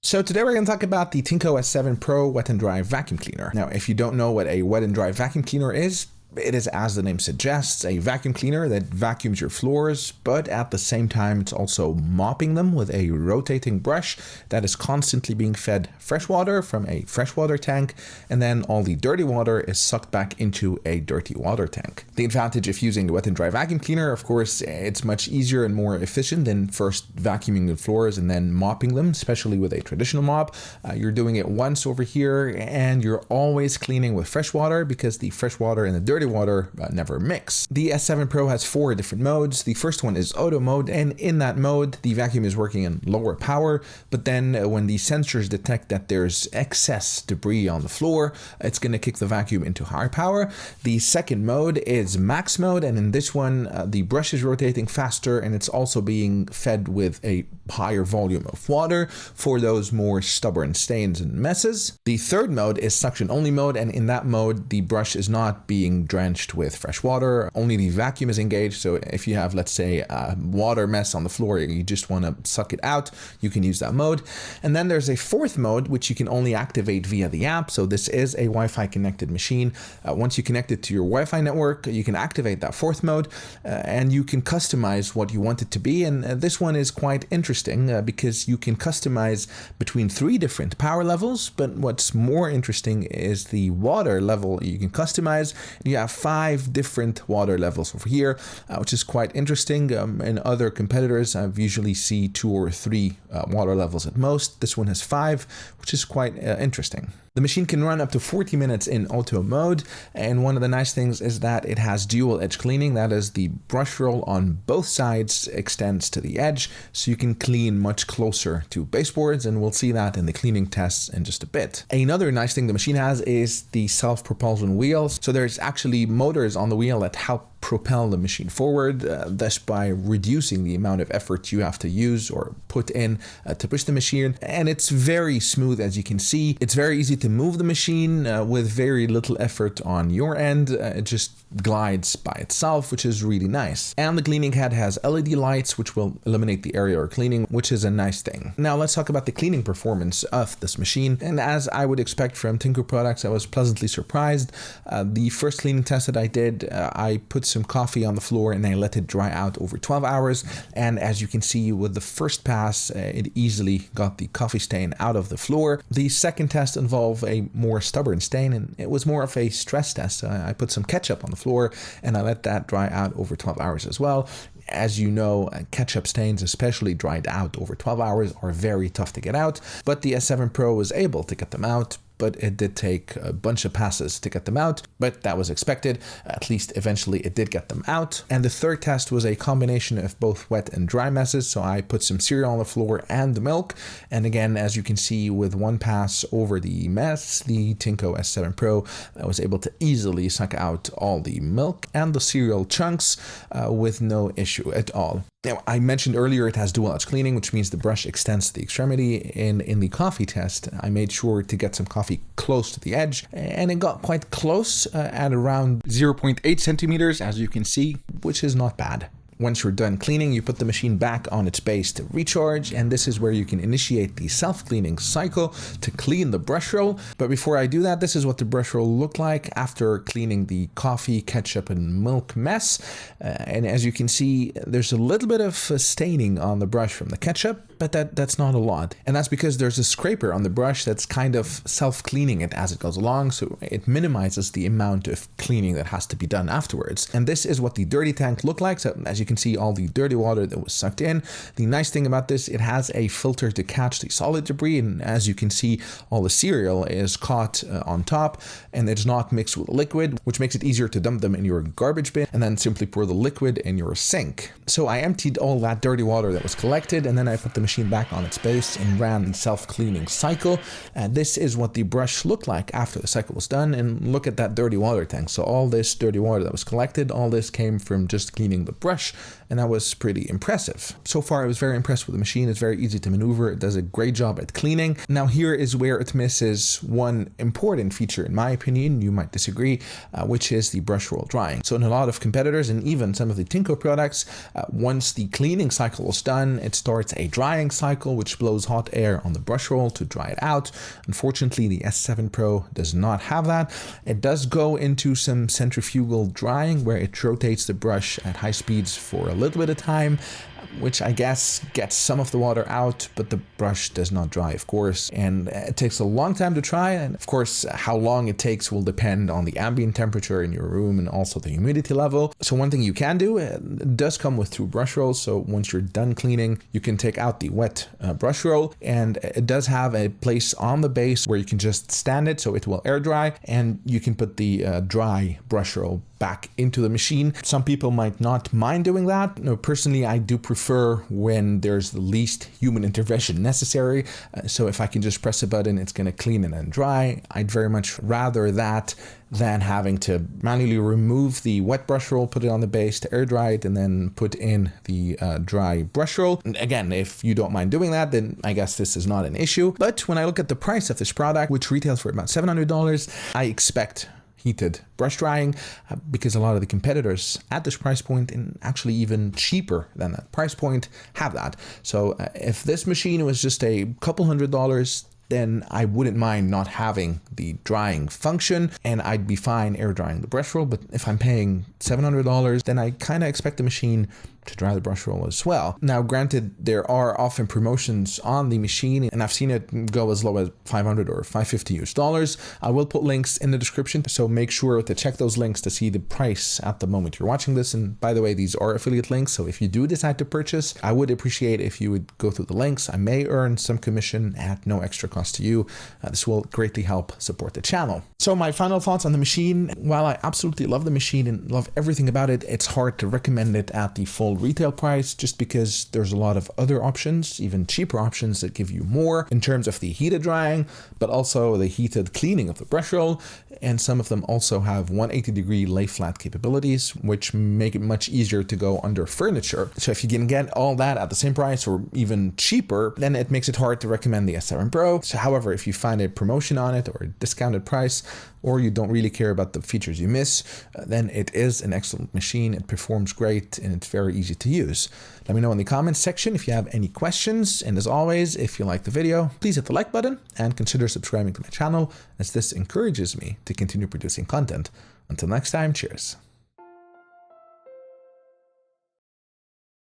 So today we're going to talk about the Tineco S7 Pro wet and dry vacuum cleaner. Now, if you don't know what a wet and dry vacuum cleaner is, it is, as the name suggests, a vacuum cleaner that vacuums your floors, but at the same time it's also mopping them with a rotating brush that is constantly being fed fresh water from a freshwater tank, and then all the dirty water is sucked back into a dirty water tank. The advantage of using the wet and dry vacuum cleaner, of course, it's much easier and more efficient than first vacuuming the floors and then mopping them, especially with a traditional mop. You're doing it once over here and you're always cleaning with fresh water because the fresh water and the dirty water never mix. The S7 Pro has 4 different modes. The first one is auto mode, and in that mode the vacuum is working in lower power, but then when the sensors detect that there's excess debris on the floor, it's going to kick the vacuum into higher power. The second mode is max mode, and in this one the brush is rotating faster and it's also being fed with a higher volume of water for those more stubborn stains and messes. The third mode is suction only mode, and in that mode the brush is not being drenched with fresh water, only the vacuum is engaged. So if you have, let's say, a water mess on the floor, you just want to suck it out, you can use that mode. And then there's a fourth mode which you can only activate via the app. So this is a Wi-Fi connected machine. Once you connect it to your Wi-Fi network, you can activate that fourth mode and you can customize what you want it to be. And this one is quite interesting because you can customize between 3 different power levels, but what's more interesting is the water level you can customize. You have 5 different water levels over here, which is quite interesting. In other competitors, I've usually see 2 or 3 water levels at most. This one has 5, which is quite interesting. The machine can run up to 40 minutes in auto mode, and one of the nice things is that it has dual edge cleaning. That is, the brush roll on both sides extends to the edge, so you can clean much closer to baseboards, and we'll see that in the cleaning tests in just a bit. Another nice thing the machine has is the self-propulsion wheels. So there's actually motors on the wheel that help propel the machine forward, thus by reducing the amount of effort you have to use or put in to push the machine. And it's very smooth, as you can see. It's very easy to move the machine with very little effort on your end. It just glides by itself, which is really nice. And the cleaning head has LED lights which will eliminate the area you're cleaning, which is a nice thing. Now let's talk about the cleaning performance of this machine. And as I would expect from Tineco products, I was pleasantly surprised. The first cleaning test that I did, I put some coffee on the floor and I let it dry out over 12 hours. And as you can see with the first pass, it easily got the coffee stain out of the floor. The second test involved a more stubborn stain, and it was more of a stress test. I put some ketchup on the floor and I let that dry out over 12 hours as well. As you know, ketchup stains, especially dried out over 12 hours, are very tough to get out, but the S7 Pro was able to get them out. But it did take a bunch of passes to get them out, but that was expected. At least eventually it did get them out. And the third test was a combination of both wet and dry messes. So I put some cereal on the floor and the milk. And again, as you can see, with one pass over the mess, the Tineco S7 Pro was able to easily suck out all the milk and the cereal chunks with no issue at all. Now, I mentioned earlier it has dual edge cleaning, which means the brush extends to the extremity. In the coffee test, I made sure to get some coffee close to the edge, and it got quite close at around 0.8 centimeters, as you can see, which is not bad. Once you're done cleaning, you put the machine back on its base to recharge, and this is where you can initiate the self-cleaning cycle to clean the brush roll. But before I do that, this is what the brush roll looked like after cleaning the coffee, ketchup, and milk mess. And as you can see, there's a little bit of staining on the brush from the ketchup, but that's not a lot. And that's because there's a scraper on the brush that's kind of self-cleaning it as it goes along, so it minimizes the amount of cleaning that has to be done afterwards. And this is what the dirty tank looked like. So as you can see, all the dirty water that was sucked in. The nice thing about this, it has a filter to catch the solid debris, and as you can see, all the cereal is caught on top and it's not mixed with liquid, which makes it easier to dump them in your garbage bin and then simply pour the liquid in your sink. So I emptied all that dirty water that was collected, and then I put the machine back on its base and ran the self-cleaning cycle. And this is what the brush looked like after the cycle was done. And look at that dirty water tank. So all this dirty water that was collected, all this came from just cleaning the brush, and that was pretty impressive. So far, I was very impressed with the machine. It's very easy to maneuver. It does a great job at cleaning. Now here is where it misses one important feature, in my opinion. You might disagree, which is the brush roll drying. So in a lot of competitors and even some of the Tineco products, once the cleaning cycle is done, it starts a dry drying cycle, which blows hot air on the brush roll to dry it out. Unfortunately, the S7 Pro does not have that. It does go into some centrifugal drying where it rotates the brush at high speeds for a little bit of time, which I guess gets some of the water out, but the brush does not dry, of course, and it takes a long time to dry. And of course, how long it takes will depend on the ambient temperature in your room and also the humidity level. So one thing you can do, it does come with 2 brush rolls. So once you're done cleaning, you can take out the wet brush roll, and it does have a place on the base where you can just stand it so it will air dry, and you can put the dry brush roll back into the machine. Some people might not mind doing that. No, personally, I do prefer when there's the least human intervention necessary. So if I can just press a button, it's going to clean it and dry. I'd very much rather that than having to manually remove the wet brush roll, put it on the base to air dry it, and then put in the dry brush roll. And again, if you don't mind doing that, then I guess this is not an issue. But when I look at the price of this product, which retails for about $700, I expect heated brush drying because a lot of the competitors at this price point, and actually even cheaper than that price point, have that. So if this machine was just a couple $100, then I wouldn't mind not having the drying function and I'd be fine air drying the brush roll. But if I'm paying $700, then I kind of expect the machine to dry the brush roll as well. Now, granted, there are often promotions on the machine, and I've seen it go as low as $500 or $550 US. I will put links in the description, so make sure to check those links to see the price at the moment you're watching this. And by the way, these are affiliate links, so if you do decide to purchase, I would appreciate if you would go through the links. I may earn some commission at no extra cost to you. This will greatly help support the channel. So my final thoughts on the machine: while I absolutely love the machine and love everything about it, it's hard to recommend it at the full retail price just because there's a lot of other options, even cheaper options, that give you more in terms of the heated drying, but also the heated cleaning of the brush roll. And some of them also have 180-degree lay flat capabilities, which make it much easier to go under furniture. So if you can get all that at the same price or even cheaper, then it makes it hard to recommend the S7 Pro. So however, if you find a promotion on it or a discounted price, or you don't really care about the features you miss, then it is an excellent machine. It performs great and it's very easy to use. Let me know in the comments section if you have any questions. And as always, if you like the video, please hit the like button and consider subscribing to my channel, as this encourages me to continue producing content. Until next time, cheers.